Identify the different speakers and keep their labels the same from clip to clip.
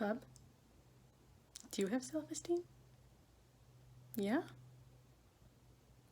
Speaker 1: Bub, do you have self-esteem? Yeah?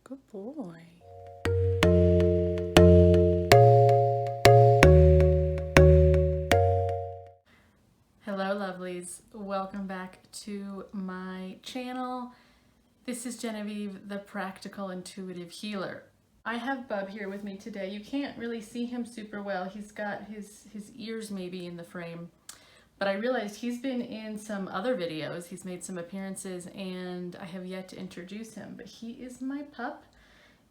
Speaker 1: Good boy. Hello lovelies, welcome back to my channel. This is Genevieve, the Practical Intuitive Healer. I have Bub here with me today. You can't really see him super well. He's got his ears maybe in the frame. But I realized he's been in some other videos. He's made some appearances and I have yet to introduce him. But he is my pup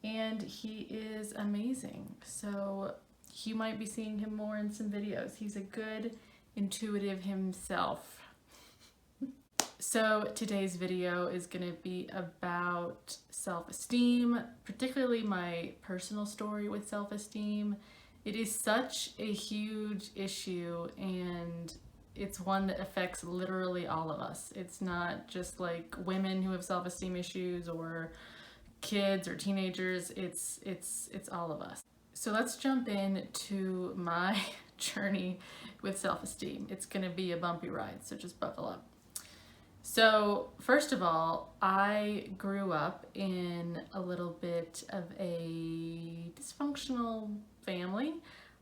Speaker 1: and he is amazing. So you might be seeing him more in some videos. He's a good intuitive himself. So today's video is going to be about self-esteem, particularly my personal story with self-esteem. It is such a huge issue and it's one that affects literally all of us. It's not just like women who have self-esteem issues or kids or teenagers. It's all of us. So let's jump into my journey with self-esteem. It's going to be a bumpy ride, so just buckle up. So first of all, I grew up in a little bit of a dysfunctional family.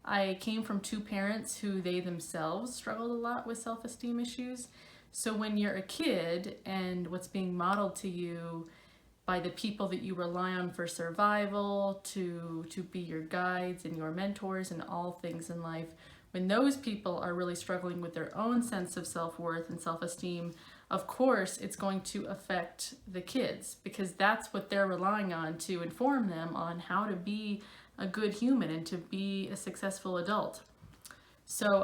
Speaker 1: I came from two parents who they themselves struggled a lot with self-esteem issues. So when you're a kid and what's being modeled to you by the people that you rely on for survival, to be your guides and your mentors and all things in life, when those people are really struggling with their own sense of self-worth and self-esteem, of course it's going to affect the kids because that's what they're relying on to inform them on how to be a good human and to be a successful adult. So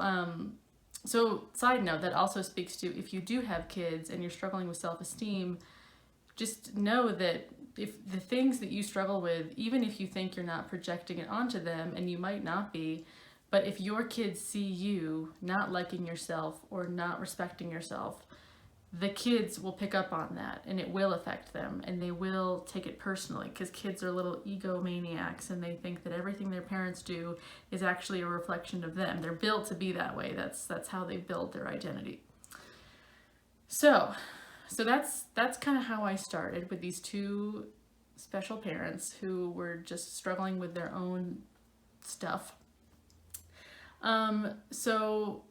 Speaker 1: side note, that also speaks to if you do have kids and you're struggling with self-esteem, just know that if the things that you struggle with, even if you think you're not projecting it onto them, and you might not be, but if your kids see you not liking yourself or not respecting yourself, the kids will pick up on that and it will affect them and they will take it personally because kids are little egomaniacs and they think that everything their parents do is actually a reflection of them. They're built to be that way. That's how they build their identity. So that's kind of how I started with these two special parents who were just struggling with their own stuff. So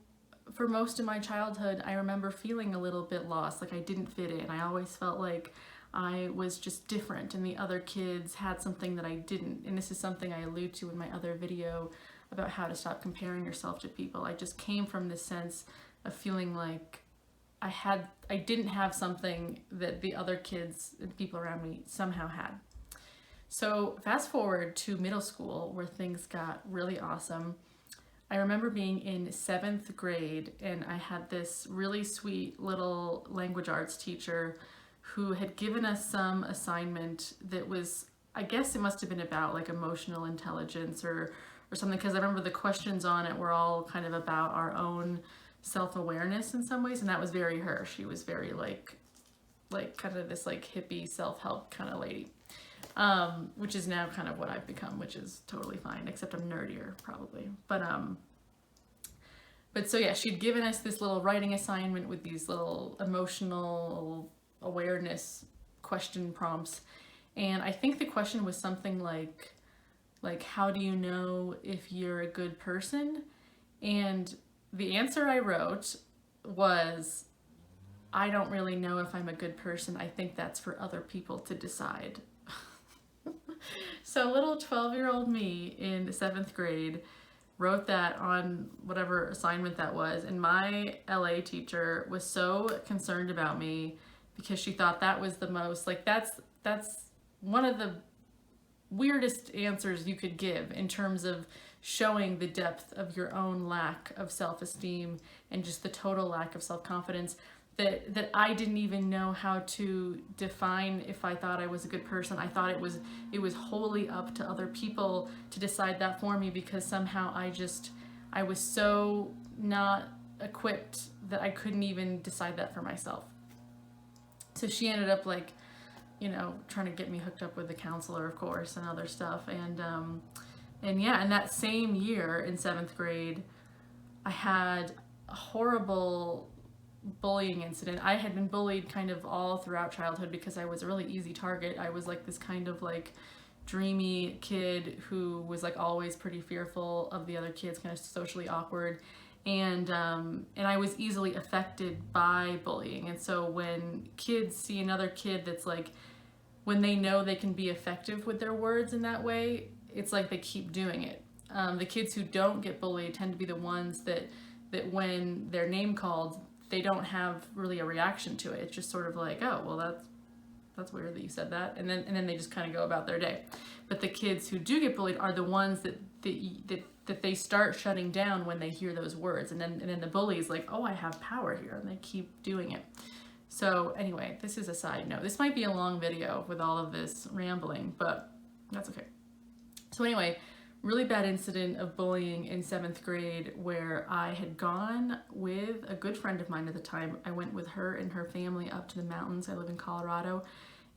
Speaker 1: for most of my childhood, I remember feeling a little bit lost, like I didn't fit in. I always felt like I was just different and the other kids had something that I didn't. And this is something I allude to in my other video about how to stop comparing yourself to people. I just came from this sense of feeling like I didn't have something that the other kids and people around me somehow had. So fast forward to middle school where things got really awesome. I remember being in 7th grade and I had this really sweet little language arts teacher who had given us some assignment that was, I guess it must have been about like emotional intelligence or something, because I remember the questions on it were all kind of about our own self-awareness in some ways, and that was very her. She was very like kind of this like hippie self-help kind of lady. Which is now kind of what I've become, which is totally fine, except I'm nerdier probably. But so yeah, she'd given us this little writing assignment with these little emotional awareness question prompts. And I think the question was something like how do you know if you're a good person? And the answer I wrote was, I don't really know if I'm a good person. I think that's for other people to decide. So little 12-year-old me in 7th grade wrote that on whatever assignment that was, and my LA teacher was so concerned about me because she thought that was the most, like that's one of the weirdest answers you could give in terms of showing the depth of your own lack of self-esteem and just the total lack of self-confidence. That I didn't even know how to define if I thought I was a good person. I thought it was wholly up to other people to decide that for me because somehow I was so not equipped that I couldn't even decide that for myself. So she ended up like, you know, trying to get me hooked up with a counselor, of course, and other stuff. And yeah, and that same year in 7th grade, I had a horrible bullying incident. I had been bullied kind of all throughout childhood because I was a really easy target. I was like this kind of like dreamy kid who was like always pretty fearful of the other kids, kind of socially awkward. And I was easily affected by bullying. And so when kids see another kid that's like, when they know they can be effective with their words in that way, it's like they keep doing it. The kids who don't get bullied tend to be the ones that when their name called, they don't have really a reaction to it. It's just sort of like, oh, well, that's weird that you said that, and then they just kind of go about their day. But the kids who do get bullied are the ones that they start shutting down when they hear those words, and then the bully is like, oh, I have power here, and they keep doing it. So anyway, this is a side note. This might be a long video with all of this rambling, but that's okay. So anyway, really bad incident of bullying in 7th grade where I had gone with a good friend of mine at the time. I went with her and her family up to the mountains. I live in Colorado,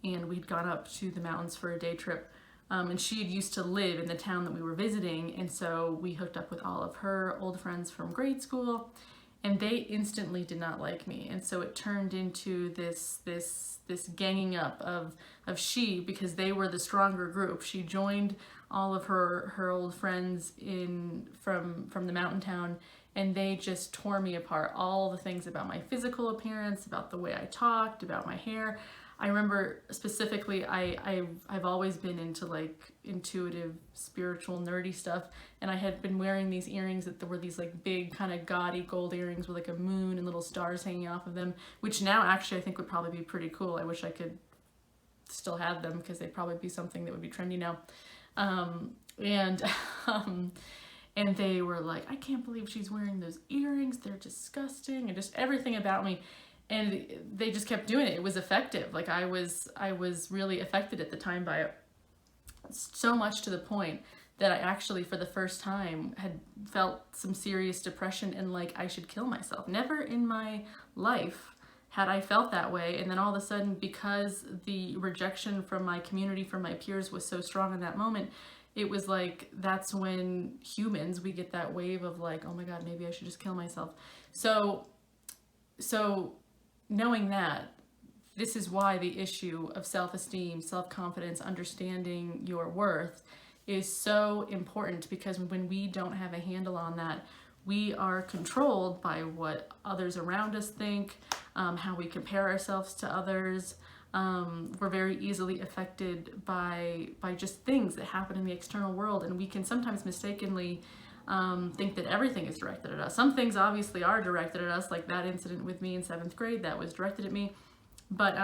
Speaker 1: and we'd gone up to the mountains for a day trip. And she had used to live in the town that we were visiting, and so we hooked up with all of her old friends from grade school, and they instantly did not like me. And so it turned into this ganging up of she, because they were the stronger group. She joined all of her old friends from the mountain town, and they just tore me apart. All the things about my physical appearance, about the way I talked, about my hair. I remember specifically, I've always been into like intuitive, spiritual, nerdy stuff, and I had been wearing these earrings that were these like big kind of gaudy gold earrings with like a moon and little stars hanging off of them, which now actually I think would probably be pretty cool. I wish I could still have them because they'd probably be something that would be trendy now. And they were like, I can't believe she's wearing those earrings. They're disgusting, and just everything about me. And they just kept doing it. It was effective. Like I was really affected at the time by it, so much to the point that I actually, for the first time, had felt some serious depression and like I should kill myself. Never in my life had I felt that way. And then all of a sudden, because the rejection from my community, from my peers was so strong in that moment, it was like, that's when humans, we get that wave of like, oh my God, maybe I should just kill myself. So knowing that, this is why the issue of self-esteem, self-confidence, understanding your worth is so important, because when we don't have a handle on that, we are controlled by what others around us think, how we compare ourselves to others. We're very easily affected by just things that happen in the external world, and we can sometimes mistakenly think that everything is directed at us. Some things obviously are directed at us, like that incident with me in 7th grade, that was directed at me. But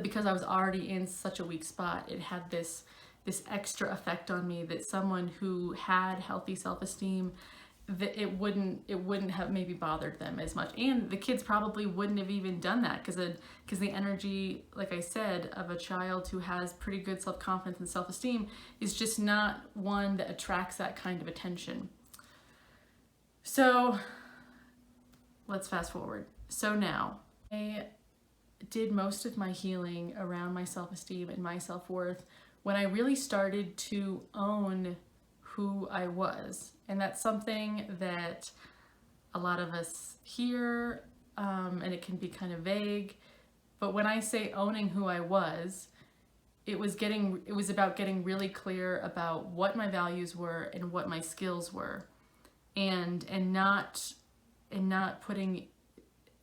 Speaker 1: because I was already in such a weak spot, it had this extra effect on me that someone who had healthy self-esteem, that it wouldn't have maybe bothered them as much. And the kids probably wouldn't have even done that, because the energy, like I said, of a child who has pretty good self-confidence and self-esteem is just not one that attracts that kind of attention. So let's fast forward. So now I did most of my healing around my self-esteem and my self-worth when I really started to own who I was. And that's something that a lot of us hear, and it can be kind of vague. But when I say owning who I was, it was about getting really clear about what my values were and what my skills were, and not putting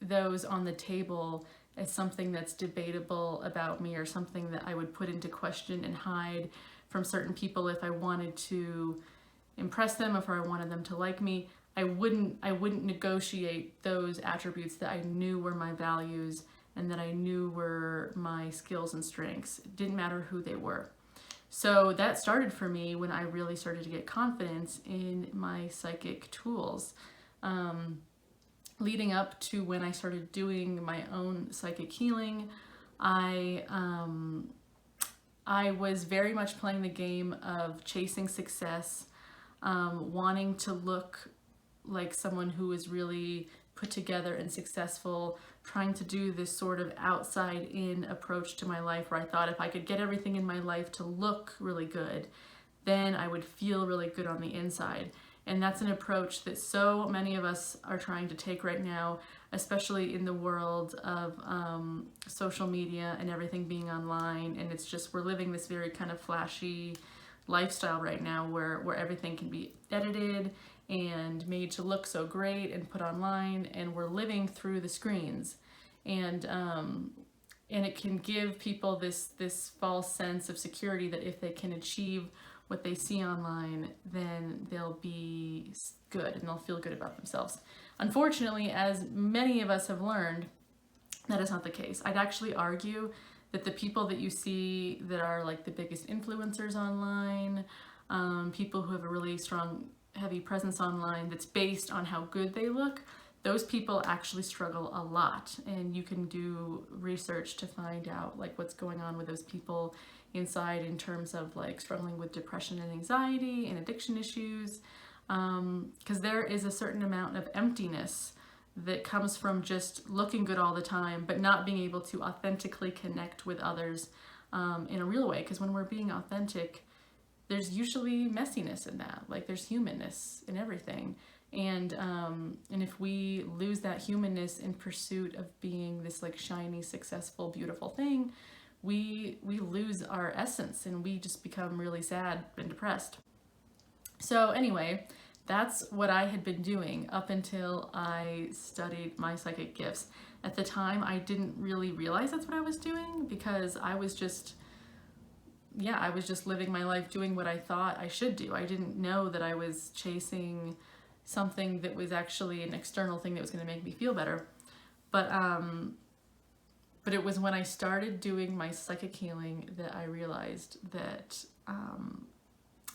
Speaker 1: those on the table as something that's debatable about me, or something that I would put into question and hide from certain people if I wanted to impress them, if I wanted them to like me. I wouldn't negotiate those attributes that I knew were my values and that I knew were my skills and strengths. It didn't matter who they were. So that started for me when I really started to get confidence in my psychic tools. Leading up to when I started doing my own psychic healing, I was very much playing the game of chasing success, wanting to look like someone who is really put together and successful, trying to do this sort of outside-in approach to my life, where I thought if I could get everything in my life to look really good, then I would feel really good on the inside. And that's an approach that so many of us are trying to take right now, especially in the world of social media and everything being online. And it's just, we're living this very kind of flashy lifestyle right now where everything can be edited and made to look so great and put online, and we're living through the screens. And it can give people this false sense of security that if they can achieve what they see online, then they'll be good and they'll feel good about themselves. Unfortunately, as many of us have learned, that is not the case. I'd actually argue that the people that you see that are like the biggest influencers online, people who have a really strong, heavy presence online that's based on how good they look, those people actually struggle a lot. And you can do research to find out like what's going on with those people inside in terms of like struggling with depression and anxiety and addiction issues, because there is a certain amount of emptiness that comes from just looking good all the time but not being able to authentically connect with others in a real way. Because when we're being authentic, there's usually messiness in that, like there's humanness in everything. And if we lose that humanness in pursuit of being this like shiny, successful, beautiful thing, we lose our essence and we just become really sad and depressed. So anyway, that's what I had been doing up until I studied my psychic gifts. At the time, I didn't really realize that's what I was doing, because I was just living my life doing what I thought I should do. I didn't know that I was chasing something that was actually an external thing that was going to make me feel better. But it was when I started doing my psychic healing that I realized that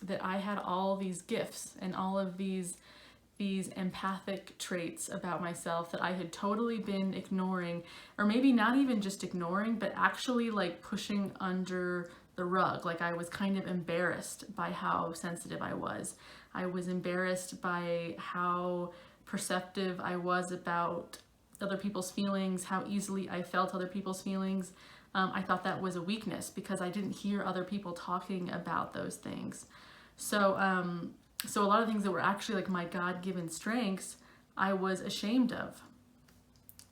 Speaker 1: that I had all these gifts and all of these empathic traits about myself that I had totally been ignoring, or maybe not even just ignoring, but actually like pushing under the rug. Like I was kind of embarrassed by how sensitive I was. I was embarrassed by how perceptive I was about other people's feelings, how easily I felt other people's feelings. I thought that was a weakness because I didn't hear other people talking about those things. So a lot of things that were actually like my God-given strengths, I was ashamed of.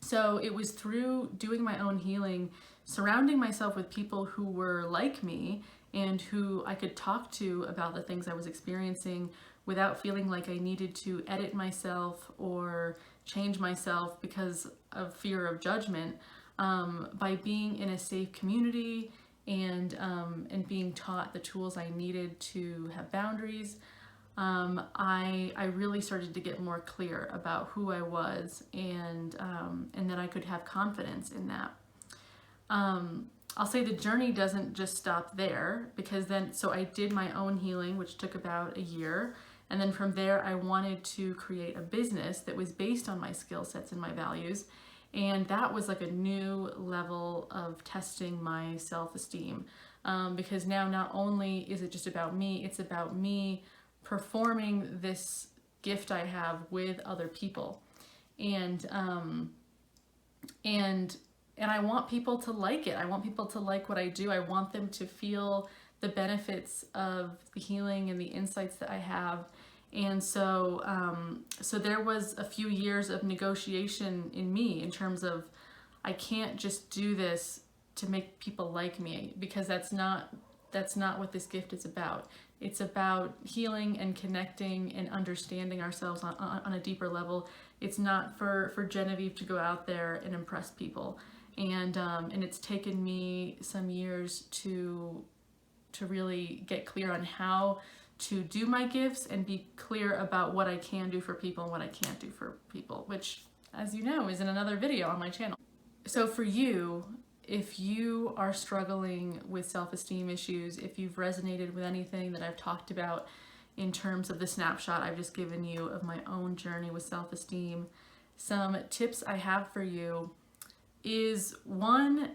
Speaker 1: So it was through doing my own healing, surrounding myself with people who were like me and who I could talk to about the things I was experiencing without feeling like I needed to edit myself or change myself because of fear of judgment, by being in a safe community and being taught the tools I needed to have boundaries. I really started to get more clear about who I was, and that I could have confidence in that. I'll say the journey doesn't just stop there, because so I did my own healing, which took about a year. And then from there, I wanted to create a business that was based on my skill sets and my values. And that was like a new level of testing my self-esteem. Because now not only is it just about me, it's about me performing this gift I have with other people. And I want people to like it. I want people to like what I do. I want them to feel the benefits of the healing and the insights that I have. And so there was a few years of negotiation in me in terms of, I can't just do this to make people like me, because that's not what this gift is about. It's about healing and connecting and understanding ourselves on a deeper level. It's not for Genevieve to go out there and impress people. And it's taken me some years to really get clear on how to do my gifts and be clear about what I can do for people and what I can't do for people, which, as you know, is in another video on my channel. So for you, if you are struggling with self-esteem issues, if you've resonated with anything that I've talked about in terms of the snapshot I've just given you of my own journey with self-esteem, some tips I have for you is, one,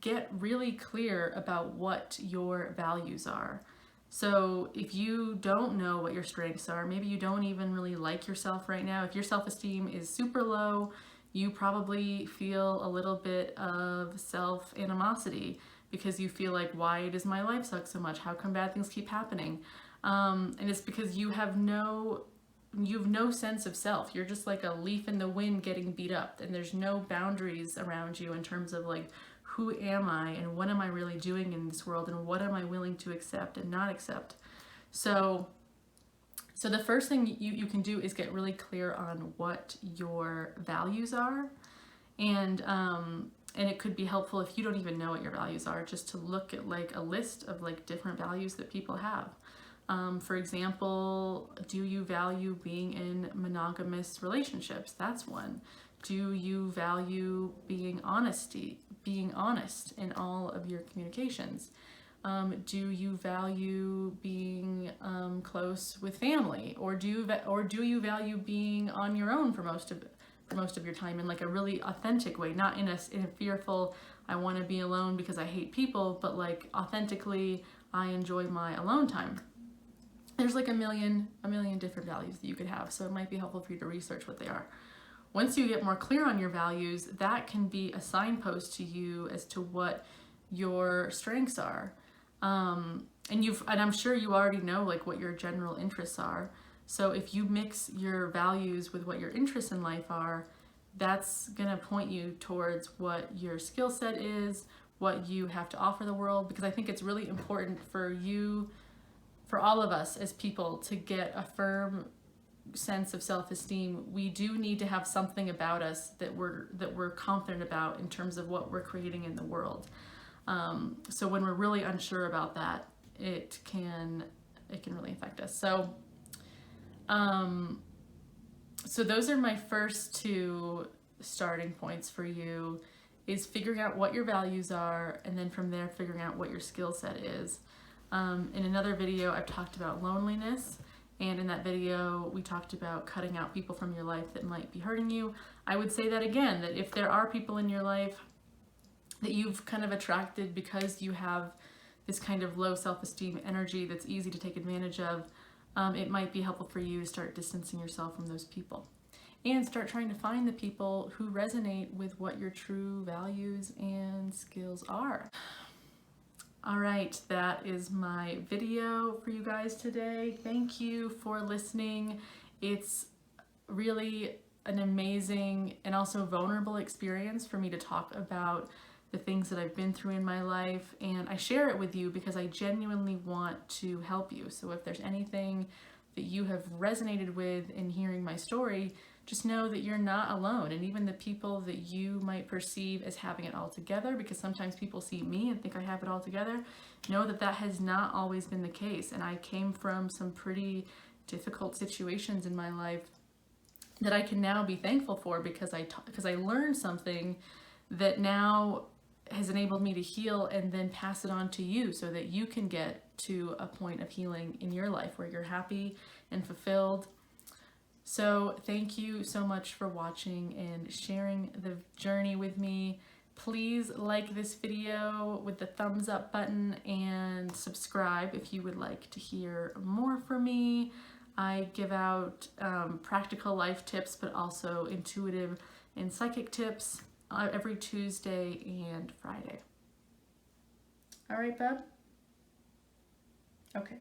Speaker 1: get really clear about what your values are. So if you don't know what your strengths are, maybe you don't even really like yourself right now. If your self-esteem is super low, you probably feel a little bit of self-animosity because you feel like, why does my life suck so much? How come bad things keep happening? And it's because you have no you have no sense of self. You're just like a leaf in the wind getting beat up, and there's no boundaries around you in terms of like, who am I and what am I really doing in this world and what am I willing to accept and not accept. So the first thing you can do is get really clear on what your values are. And it could be helpful if you don't even know what your values are, just to look at like a list of like different values that people have. For example, do you value being in monogamous relationships? That's one. Do you value being honest in all of your communications? Do you value being close with family, or do you value being on your own for most of your time in like a really authentic way, not in a fearful, I want to be alone because I hate people, but like authentically, I enjoy my alone time. There's like a million different values that you could have, so it might be helpful for you to research what they are. Once you get more clear on your values, that can be a signpost to you as to what your strengths are. And I'm sure you already know like what your general interests are. So if you mix your values with what your interests in life are, that's gonna point you towards what your skill set is, what you have to offer the world, because I think it's really important for all of us as people to get a firm sense of self-esteem. We do need to have something about us that we're confident about in terms of what we're creating in the world. So when we're really unsure about that, it can really affect us. So those are my first two starting points for you, is figuring out what your values are, and then from there figuring out what your skill set is. In another video, I've talked about loneliness, and in that video, we talked about cutting out people from your life that might be hurting you. I would say that again, that if there are people in your life that you've kind of attracted because you have this kind of low self-esteem energy that's easy to take advantage of, it might be helpful for you to start distancing yourself from those people and start trying to find the people who resonate with what your true values and skills are. All right, that is my video for you guys today. Thank you for listening. It's really an amazing and also vulnerable experience for me to talk about the things that I've been through in my life, and I share it with you because I genuinely want to help you. So if there's anything that you have resonated with in hearing my story, just know that you're not alone. And even the people that you might perceive as having it all together, because sometimes people see me and think I have it all together, know that that has not always been the case. And I came from some pretty difficult situations in my life that I can now be thankful for, because I learned something that now has enabled me to heal and then pass it on to you, so that you can get to a point of healing in your life where you're happy and fulfilled. So thank you so much for watching and sharing the journey with me. Please like this video with the thumbs up button and subscribe if you would like to hear more from me. I give out practical life tips, but also intuitive and psychic tips every Tuesday and Friday. All right, bub? Okay.